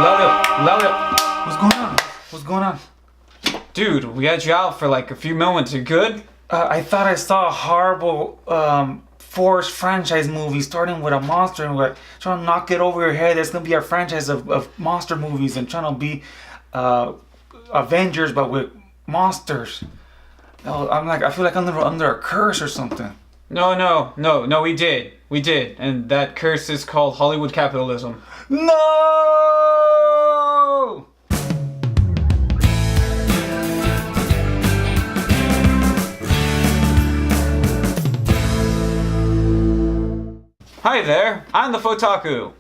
Lelio, what's going on? What's going on? Dude, we had you out for like a few moments. You good? I thought I saw a horrible Force franchise movie starting with a monster and we're trying to knock it over your head. There's gonna be a franchise of monster movies and trying to be Avengers but with monsters. Oh, I feel like I'm under a curse or something. No, we did. And that curse is called Hollywood capitalism. No! Hi there, I'm the Fotaku.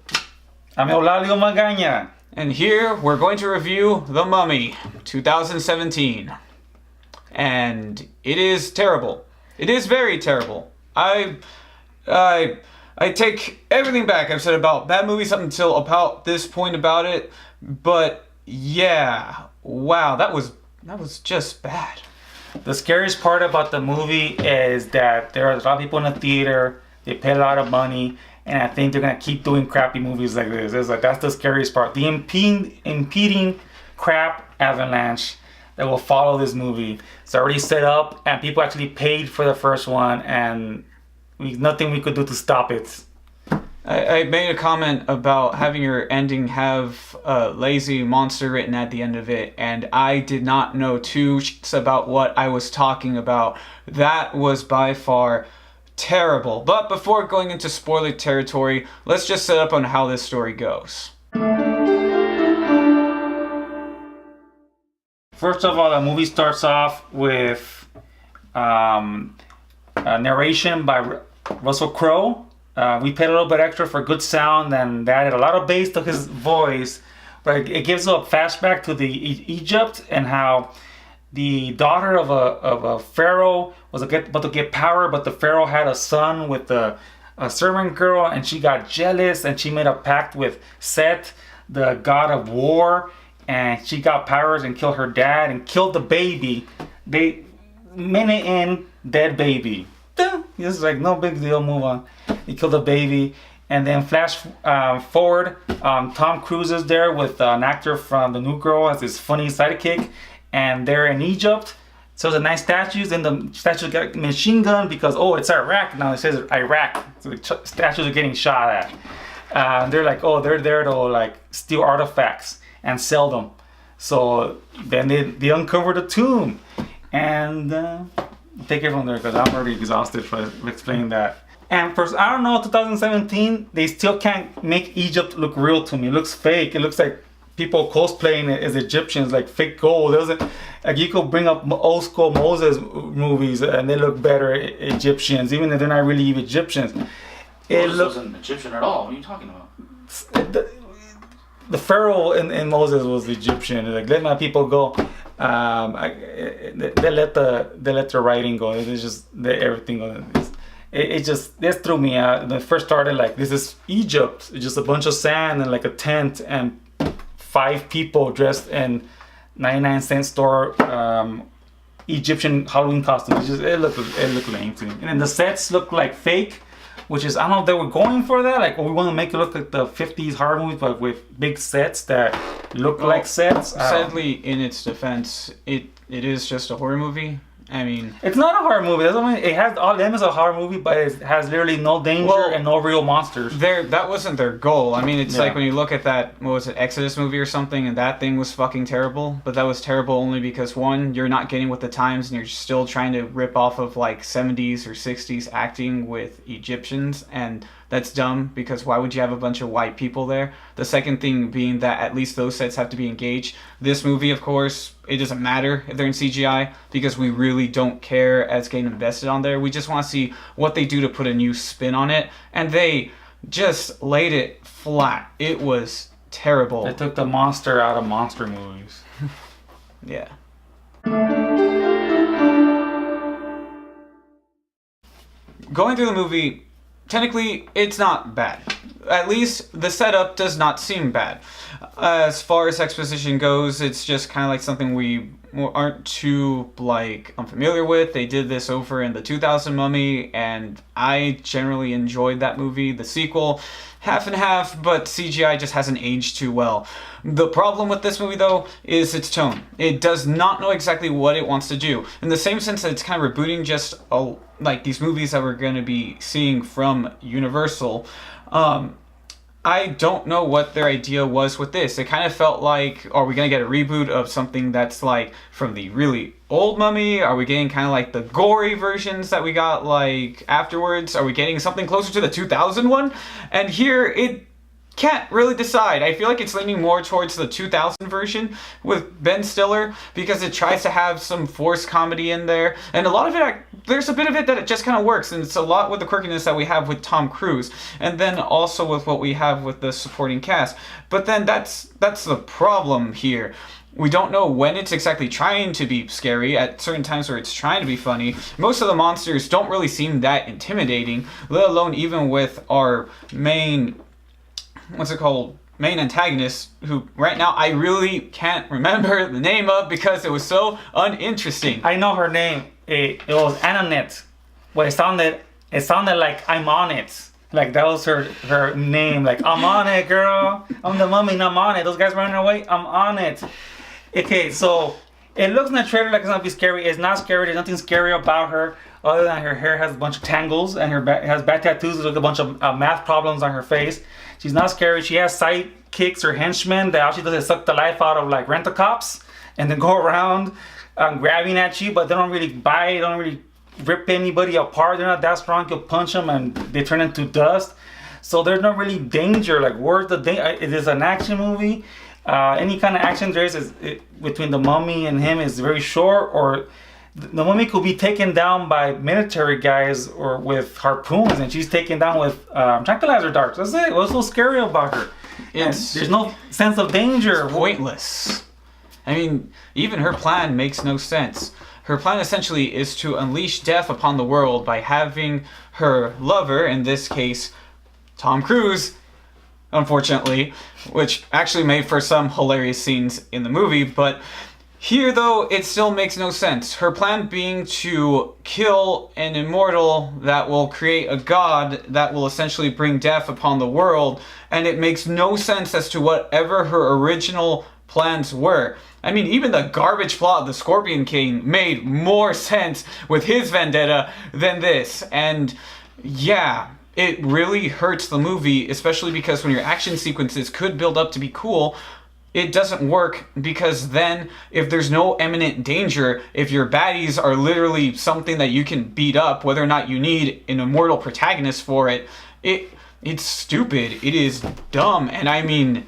I'm Eulalio Magaña. And here we're going to review The Mummy 2017. And it is terrible. It is very terrible. I take everything back I've said about that movie up until about this point about it. But yeah, wow, that was just bad. The scariest part about the movie is that there are a lot of people in the theater. They pay a lot of money, and I think they're gonna keep doing crappy movies like this. It's like that's the scariest part. The impeding crap avalanche that will follow this movie. It's already set up, and people actually paid for the first one, and nothing we could do to stop it. I made a comment about having your ending have a lazy monster written at the end of it, and I did not know two shits about what I was talking about. That was by far terrible. But before going into spoiler territory, let's just set up on how this story goes. First of all, the movie starts off with a narration by Russell Crowe. We paid a little bit extra for good sound, and they added a lot of bass to his voice. But it gives a flashback to the Egypt and how the daughter of a pharaoh was about to get power, but the pharaoh had a son with a servant girl, and she got jealous and she made a pact with Set, the god of war, and she got powers and killed her dad and killed the baby. Minute in, dead baby. It's like no big deal, move on. He killed the baby. And then flash forward, Tom Cruise is there with an actor from The New Girl as his funny sidekick, and they're in Egypt. So the nice statues, and the statues got machine gun because it's Iraq now. It says Iraq, so the statues are getting shot at. They're like, they're there to like steal artifacts and sell them. So then they uncover the tomb, and take it from there because I'm already exhausted for explaining that. And first, I don't know, 2017, they still can't make Egypt look real to me. It looks fake. It looks like people cosplaying it as Egyptians, like fake gold. Like you could bring up old school Moses movies and they look better Egyptians, even if they're not really Egyptians. Moses wasn't Egyptian at all. What are you talking about? The pharaoh in Moses was Egyptian. Like, let my people go. They let the writing go. It's just everything go. It just this threw me out. When it first started, like, this is Egypt. It's just a bunch of sand and like a tent and 5 people dressed in 99-cent store Egyptian Halloween costumes. It looked lame to me. And then the sets look like fake, which is, I don't know if they were going for that. Like, we want to make it look like the 50s horror movies, but with big sets that look like sets. Sadly, in its defense, it is just a horror movie. I mean, it's not a horror movie. That's what I mean. It has all them as a horror movie, but it has literally no danger and no real monsters. That wasn't their goal. I mean, it's like when you look at that, what was it, Exodus movie or something, and that thing was fucking terrible. But that was terrible only because, one, you're not getting with the times, and you're still trying to rip off of like 70s or 60s acting with Egyptians, and that's dumb because why would you have a bunch of white people there? The second thing being that at least those sets have to be engaged. This movie, of course, it doesn't matter if they're in CGI because we really don't care as getting invested on there. We just want to see what they do to put a new spin on it, and they just laid it flat. It was terrible. They took the monster out of monster movies. Yeah. Going through the movie, technically, it's not bad. at least the setup does not seem bad. As far as exposition goes, it's just kind of like something we aren't too like unfamiliar with. They did this over in the 2000 Mummy, and I generally enjoyed that movie. The sequel, half and half, but CGI just hasn't aged too well. The problem with this movie, though, is its tone. It does not know exactly what it wants to do. In the same sense that it's kind of rebooting just like these movies that we're going to be seeing from Universal. I don't know what their idea was with this. It kind of felt like, are we going to get a reboot of something that's like from the really old Mummy? Are we getting kind of like the gory versions that we got like afterwards? Are we getting something closer to the 2000 one? And here it can't really decide. I feel like it's leaning more towards the 2000 version with Ben Stiller because it tries to have some forced comedy in there, and a lot of it, there's a bit of it that it just kind of works, and it's a lot with the quirkiness that we have with Tom Cruise, and then also with what we have with the supporting cast. But then that's the problem here. We don't know when it's exactly trying to be scary, at certain times where it's trying to be funny. Most of the monsters don't really seem that intimidating, let alone even with our main antagonist, who right now I really can't remember the name of because it was so uninteresting. I know her name. It was Annette. But it sounded like I'm on it. Like that was her name. Like, I'm on it, girl. I'm the mummy and I'm on it. Those guys running away, I'm on it. Okay, so it looks in the trailer like it's gonna be scary. It's not scary. There's nothing scary about her other than her hair has a bunch of tangles and her has bad tattoos with a bunch of math problems on her face. She's not scary. She has sidekicks or henchmen that all she does is suck the life out of like rent-a-cops and then go around grabbing at you, but they don't really bite, don't really rip anybody apart. They're not that strong. You'll punch them and they turn into dust. So there's no really danger. Like, where's the danger? It is an action movie. Any kind of action there is between the mummy and him is very short, or the mummy could be taken down by military guys or with harpoons, and she's taken down with tranquilizer darts. That's it. What's so scary about her? There's no sense of danger. Pointless. I mean, even her plan makes no sense. Her plan essentially is to unleash death upon the world by having her lover, in this case, Tom Cruise, unfortunately, which actually made for some hilarious scenes in the movie, but here, though, it still makes no sense. Her plan being to kill an immortal that will create a god that will essentially bring death upon the world, and it makes no sense as to whatever her original plans were. I mean, even the garbage plot of the Scorpion King made more sense with his vendetta than this, and yeah, it really hurts the movie, especially because when your action sequences could build up to be cool, it doesn't work, because then if there's no imminent danger, if your baddies are literally something that you can beat up, whether or not you need an immortal protagonist for it, it's stupid. It is dumb. And I mean,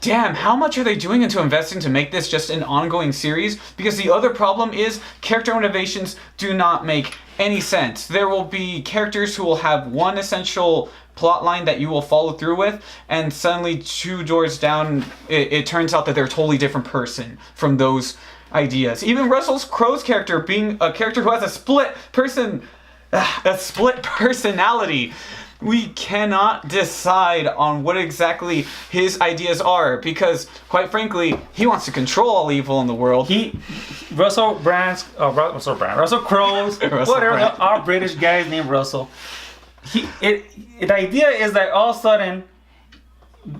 damn, how much are they doing into investing to make this just an ongoing series? Because the other problem is character motivations do not make any sense. There will be characters who will have one essential plot line that you will follow through with, and suddenly 2 doors down, it turns out that they're a totally different person from those ideas. Even Russell Crowe's character being a character who has a split personality. We cannot decide on what exactly his ideas are, because, quite frankly, he wants to control all evil in the world. Russell Crowe's, whatever, our British guys named Russell. The idea is that all of a sudden,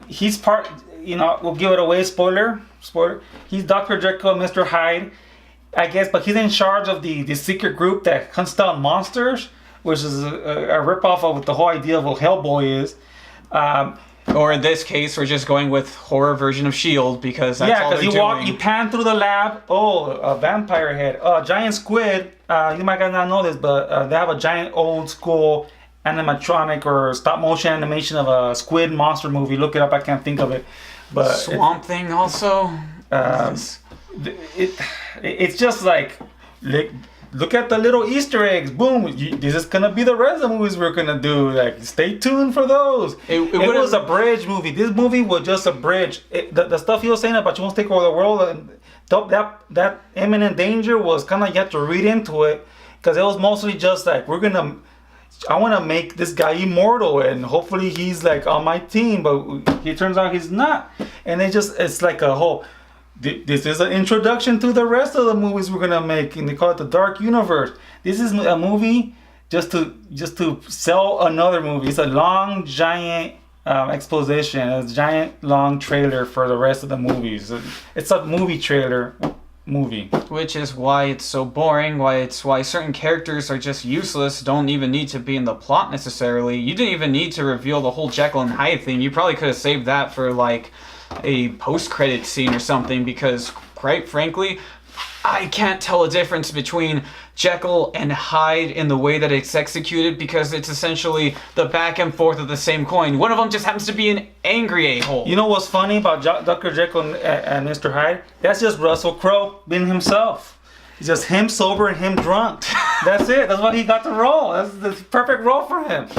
he's part, we'll give it away, spoiler, he's Dr. Jekyll, Mr. Hyde, I guess, but he's in charge of the secret group that hunts down monsters, which is a ripoff of what the whole idea of what Hellboy is. Or in this case, we're just going with horror version of S.H.I.E.L.D. because that's all they're doing. You pan through the lab, a vampire head, giant squid, you might not know this, but they have a giant old school animatronic or stop motion animation of a squid monster movie. Look it up, I can't think of it. But Swamp Thing also. It's just like, look at the little Easter eggs. Boom! This is gonna be the rest of the movies we're gonna do. Like, stay tuned for those. It was a bridge movie. This movie was just a bridge. The stuff he was saying about you won't take over the world, that imminent danger was kind of, you have to read into it, because it was mostly just like, we're gonna I want to make this guy immortal, and hopefully he's like on my team, but he turns out he's not. And it's like a whole, this is an introduction to the rest of the movies we're gonna make, and they call it the Dark Universe. This is a movie just to sell another movie. It's a long, giant exposition, a giant, long trailer for the rest of the movies. It's a movie trailer movie. Which is why it's so boring, why certain characters are just useless, don't even need to be in the plot necessarily. You didn't even need to reveal the whole Jekyll and Hyde thing. You probably could have saved that for like a post-credit scene or something, because quite frankly, I can't tell a difference between Jekyll and Hyde in the way that it's executed, because it's essentially the back and forth of the same coin. One of them just happens to be an angry a-hole. You know what's funny about Dr. Jekyll and Mr. Hyde? That's just Russell Crowe being himself. It's just him sober and him drunk. That's it. That's why he got the role. That's the perfect role for him.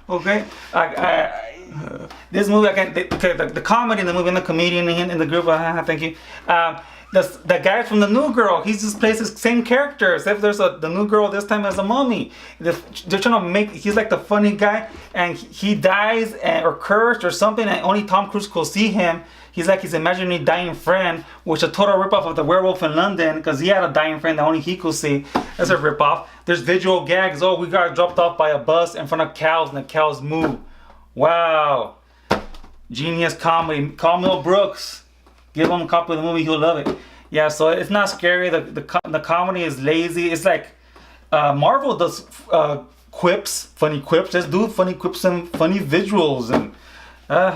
Okay? This movie, the comedy in the movie, and the comedian in the group, thank you. The guy from The New Girl, he just plays the same character, except there's the New Girl this time as a mummy. They're trying to he's like the funny guy, and he dies or cursed or something, and only Tom Cruise could see him. He's like his imaginary dying friend, which is a total ripoff of The Werewolf in London, because he had a dying friend that only he could see. That's a ripoff. There's visual gags. Oh, we got dropped off by a bus in front of cows, and the cows move. Wow. Genius comedy. Call Mel Brooks. Give him a copy of the movie, he'll love it. Yeah, so it's not scary. The comedy is lazy. It's like Marvel does quips, funny quips. Just do funny quips and funny visuals and. I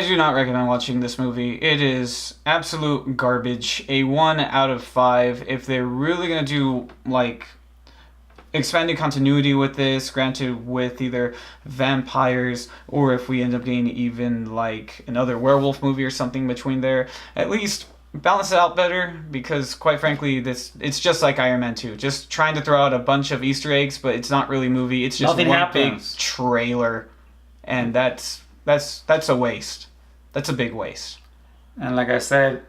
do not recommend watching this movie. It is absolute garbage. A 1 out of 5. If they're really gonna do like expanded continuity with this, granted with either vampires, or if we end up getting even like another werewolf movie or something between there, at least balance it out better, because quite frankly it's just like Iron Man 2, just trying to throw out a bunch of Easter eggs, but it's not really a movie, it's just Nothing one happens. big trailer, and that's a waste. That's a big waste. And like I said,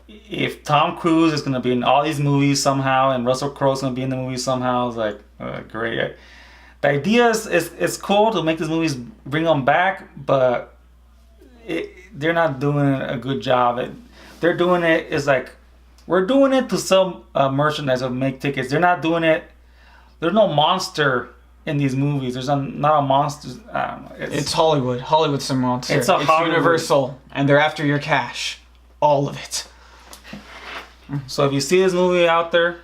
if Tom Cruise is gonna be in all these movies somehow, and Russell Crowe's gonna be in the movie somehow, it's like great. The idea is cool to make these movies, bring them back, but they're not doing a good job. They're doing it is like, we're doing it to sell merchandise or make tickets. They're not doing it. There's no monster in these movies. There's not a monster. I don't know. It's Hollywood. Hollywood's a monster. It's Hollywood. Universal, and they're after your cash, all of it. So if you see this movie out there,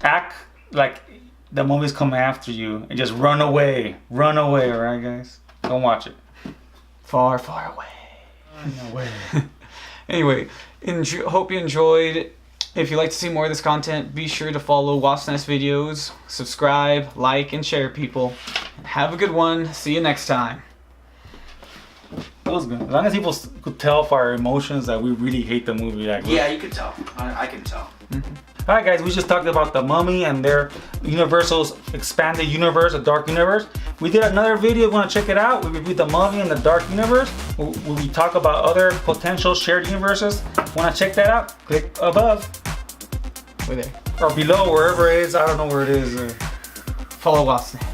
act like the movie's coming after you and just run away. Run away, alright guys? Don't watch it. Far, far away. Run away. Anyway, hope you enjoyed. If you'd like to see more of this content, be sure to follow Wasp Nest Videos, subscribe, like, and share, people. And have a good one. See you next time. That was good. As long as people could tell by our emotions that we really hate the movie. Like, Yeah, you can tell. I can tell. Alright guys, we just talked about the Mummy and their Universal's expanded universe, the Dark Universe. We did another video, if you want to check it out. We reviewed the Mummy and the Dark Universe, where we talk about other potential shared universes. Want to check that out? Click above. Over there. Or below, wherever it is. I don't know where it is. Follow Wasp Nest.